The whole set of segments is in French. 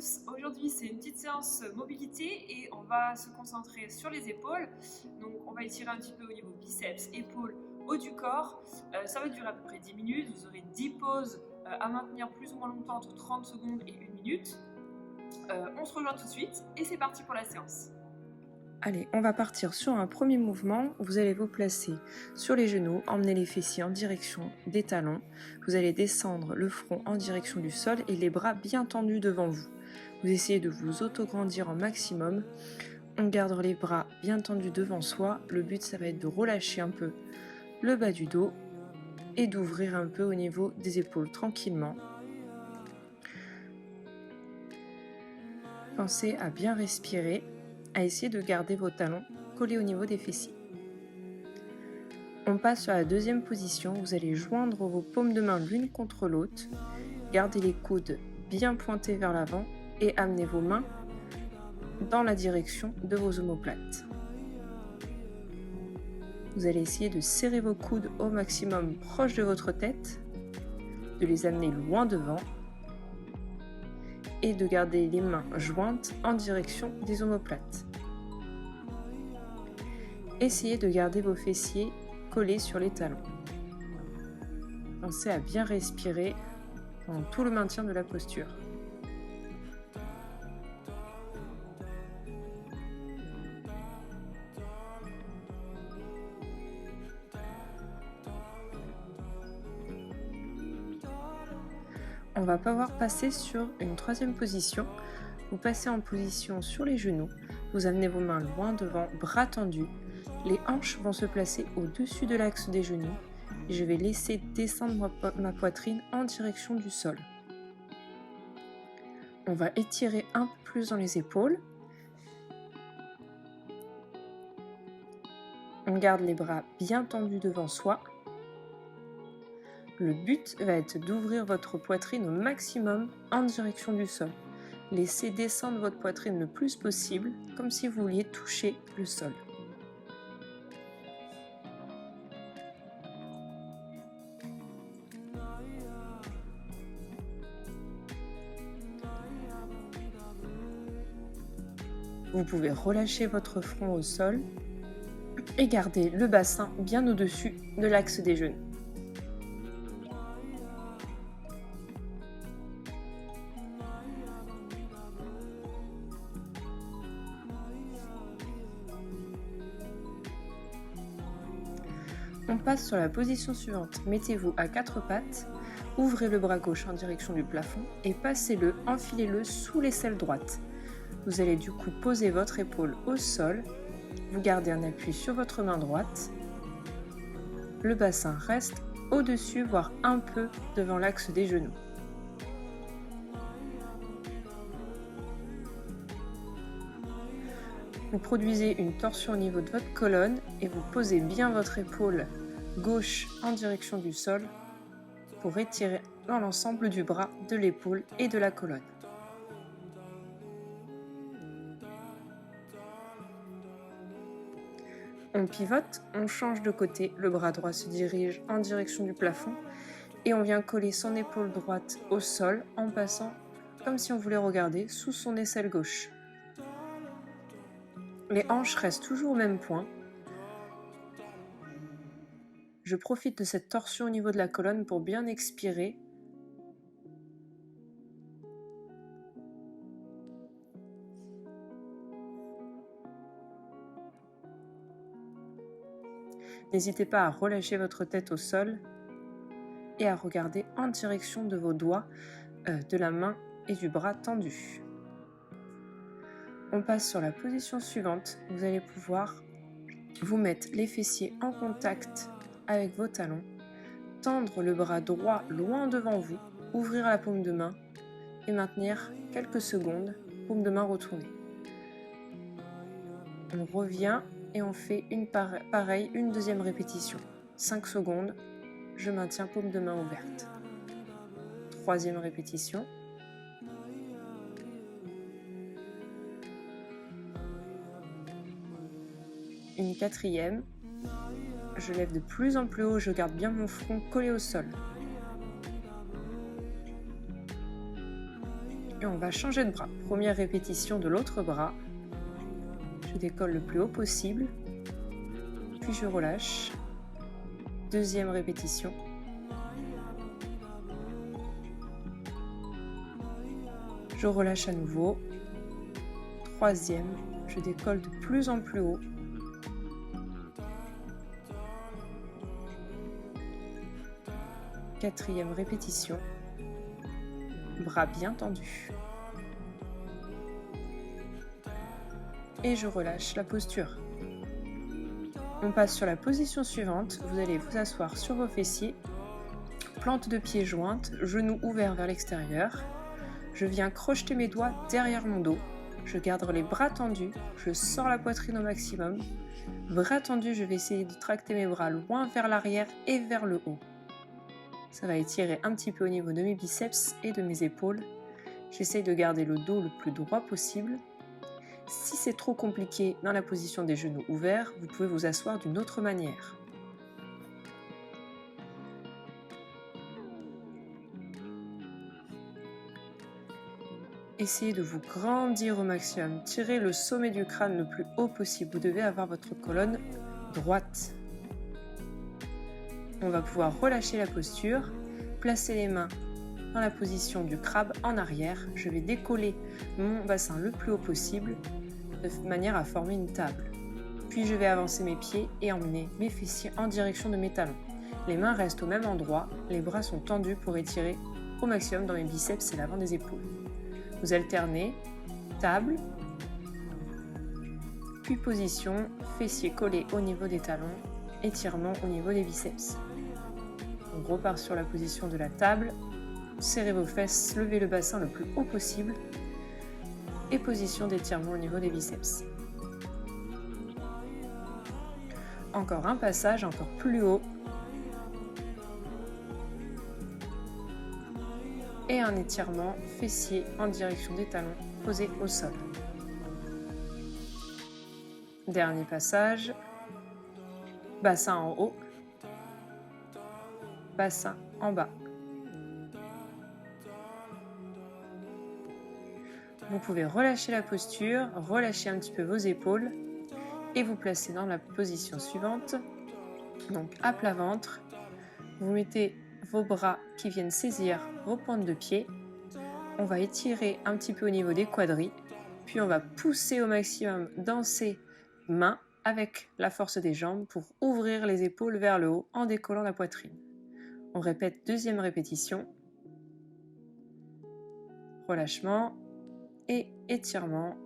tous, aujourd'hui c'est une petite séance mobilité et on va se concentrer sur les épaules. Donc on va étirer un petit peu au niveau biceps, épaules, haut du corps. Ça va durer à peu près 10 minutes, vous aurez 10 pauses à maintenir plus ou moins longtemps entre 30 secondes et 1 minute. On se rejoint tout de suite et c'est parti pour la séance. Allez, on va partir sur un premier mouvement. Vous allez vous placer sur les genoux, emmener les fessiers en direction des talons. Vous allez descendre le front en direction du sol et les bras bien tendus devant vous. Vous essayez de vous auto-grandir en maximum. On garde les bras bien tendus devant soi. Le but, ça va être de relâcher un peu le bas du dos et d'ouvrir un peu au niveau des épaules tranquillement. Pensez à bien respirer, à essayer de garder vos talons collés au niveau des fessiers. On passe sur la deuxième position, vous allez joindre vos paumes de main l'une contre l'autre, gardez les coudes bien pointés vers l'avant et amenez vos mains dans la direction de vos omoplates. Vous allez essayer de serrer vos coudes au maximum proche de votre tête, de les amener loin devant et de garder les mains jointes en direction des omoplates. Essayez de garder vos fessiers collés sur les talons. Pensez à bien respirer pendant tout le maintien de la posture. On va pouvoir passer sur une troisième position. Vous passez en position sur les genoux. Vous amenez vos mains loin devant, bras tendus. Les hanches vont se placer au-dessus de l'axe des genoux. Et je vais laisser descendre ma poitrine en direction du sol. On va étirer un peu plus dans les épaules. On garde les bras bien tendus devant soi. Le but va être d'ouvrir votre poitrine au maximum en direction du sol. Laissez descendre votre poitrine le plus possible, comme si vous vouliez toucher le sol. Vous pouvez relâcher votre front au sol et garder le bassin bien au-dessus de l'axe des genoux. On passe sur la position suivante. Mettez-vous à quatre pattes, ouvrez le bras gauche en direction du plafond et passez-le, enfilez-le sous l'aisselle droite. Vous allez du coup poser votre épaule au sol, vous gardez un appui sur votre main droite. Le bassin reste au-dessus, voire un peu devant l'axe des genoux. Vous produisez une torsion au niveau de votre colonne et vous posez bien votre épaule gauche en direction du sol pour étirer dans l'ensemble du bras, de l'épaule et de la colonne. On pivote, on change de côté, le bras droit se dirige en direction du plafond et on vient coller son épaule droite au sol en passant comme si on voulait regarder sous son aisselle gauche. Les hanches restent toujours au même point. Je profite de cette torsion au niveau de la colonne pour bien expirer. N'hésitez pas à relâcher votre tête au sol et à regarder en direction de vos doigts, de la main et du bras tendus. On passe sur la position suivante. Vous allez pouvoir vous mettre les fessiers en contact avec vos talons, tendre le bras droit loin devant vous, ouvrir la paume de main et maintenir quelques secondes, paume de main retournée. On revient et on fait une deuxième répétition. 5 secondes, je maintiens paume de main ouverte. Troisième répétition. Une quatrième. Je lève de plus en plus haut, je garde bien mon front collé au sol. Et on va changer de bras. Première répétition de l'autre bras. Je décolle le plus haut possible, puis je relâche. Deuxième répétition. Je relâche à nouveau. Troisième, je décolle de plus en plus haut. Quatrième répétition. Bras bien tendus. Et je relâche la posture. On passe sur la position suivante. Vous allez vous asseoir sur vos fessiers, plante de pied jointe, genoux ouverts vers l'extérieur. Je viens crocheter mes doigts derrière mon dos. Je garde les bras tendus. Je sors la poitrine au maximum. Bras tendus, je vais essayer de tracter mes bras loin vers l'arrière et vers le haut. Ça va étirer un petit peu au niveau de mes biceps et de mes épaules. J'essaye de garder le dos le plus droit possible. Si c'est trop compliqué dans la position des genoux ouverts, vous pouvez vous asseoir d'une autre manière. Essayez de vous grandir au maximum. Tirez le sommet du crâne le plus haut possible. Vous devez avoir votre colonne droite. On va pouvoir relâcher la posture, placer les mains dans la position du crabe en arrière. Je vais décoller mon bassin le plus haut possible de manière à former une table. Puis je vais avancer mes pieds et emmener mes fessiers en direction de mes talons. Les mains restent au même endroit, les bras sont tendus pour étirer au maximum dans mes biceps et l'avant des épaules. Vous alternez table, puis position, fessiers collés au niveau des talons, étirement au niveau des biceps. On repart sur la position de la table, serrez vos fesses, levez le bassin le plus haut possible et position d'étirement au niveau des biceps. Encore un passage, encore plus haut. Et un étirement fessier en direction des talons posés au sol. Dernier passage. Bassin en haut. Bassin en bas. Vous pouvez relâcher la posture, relâcher un petit peu vos épaules et vous placer dans la position suivante. Donc à plat ventre, vous mettez vos bras qui viennent saisir vos pointes de pied. On va étirer un petit peu au niveau des quadris, puis on va pousser au maximum dans ses mains avec la force des jambes pour ouvrir les épaules vers le haut en décollant la poitrine. On répète deuxième répétition. Relâchement et étirement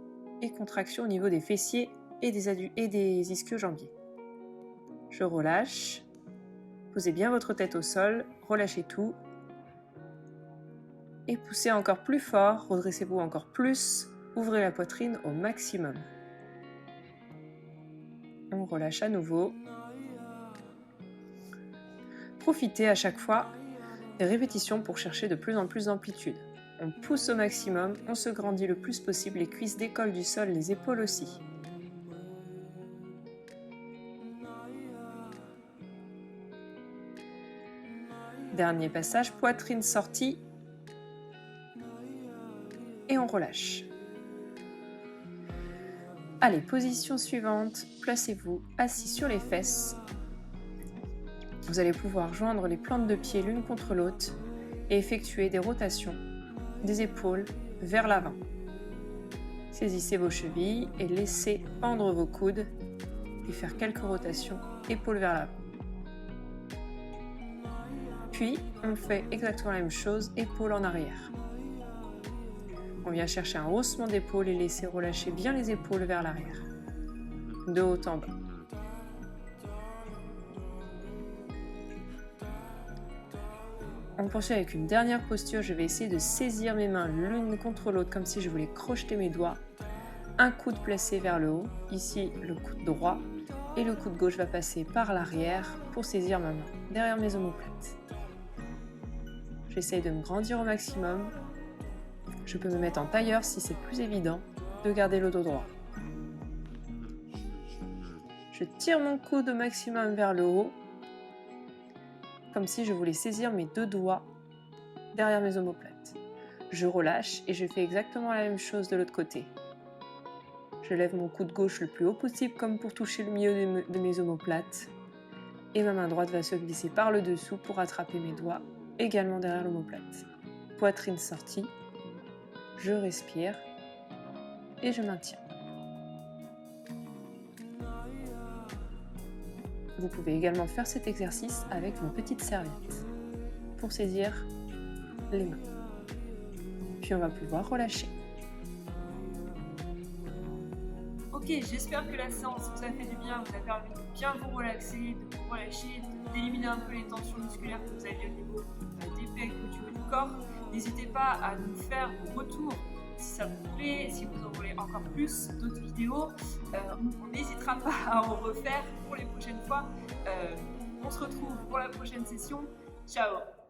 et contraction au niveau des fessiers et des ischio-jambiers. Je relâche. Posez bien votre tête au sol, relâchez tout. Et poussez encore plus fort, redressez-vous encore plus, ouvrez la poitrine au maximum. On relâche à nouveau. Profitez à chaque fois des répétitions pour chercher de plus en plus d'amplitude. On pousse au maximum, on se grandit le plus possible, les cuisses décollent du sol, les épaules aussi. Dernier passage, poitrine sortie et on relâche. Allez, position suivante, placez-vous assis sur les fesses. Vous allez pouvoir joindre les plantes de pied l'une contre l'autre et effectuer des rotations des épaules vers l'avant. Saisissez vos chevilles et laissez pendre vos coudes et faire quelques rotations épaules vers l'avant. Puis, on fait exactement la même chose, épaules en arrière. On vient chercher un haussement d'épaule et laisser relâcher bien les épaules vers l'arrière. De haut en bas. On poursuit avec une dernière posture. Je vais essayer de saisir mes mains l'une contre l'autre comme si je voulais crocheter mes doigts. Un coude placé vers le haut, ici le coude droit, et le coude gauche va passer par l'arrière pour saisir ma main derrière mes omoplates. J'essaye de me grandir au maximum. Je peux me mettre en tailleur si c'est plus évident de garder le dos droit. Je tire mon coude au maximum vers le haut, comme si je voulais saisir mes deux doigts derrière mes omoplates. Je relâche et je fais exactement la même chose de l'autre côté. Je lève mon coude gauche le plus haut possible comme pour toucher le milieu de mes omoplates. Et ma main droite va se glisser par le dessous pour attraper mes doigts également derrière l'omoplate. Poitrine sortie, je respire et je maintiens. Vous pouvez également faire cet exercice avec une petite serviette pour saisir les mains. Puis on va pouvoir relâcher. Ok, j'espère que la séance vous a fait du bien, vous a permis de bien vous relaxer, de vous relâcher, d'éliminer un peu les tensions musculaires que vous avez au niveau des pecs ou du haut du corps. N'hésitez pas à nous faire vos retours si ça vous plaît, si vous en voulez encore plus d'autres vidéos. On n'hésitera pas à en refaire pour les prochaines fois. On se retrouve pour la prochaine session. Ciao!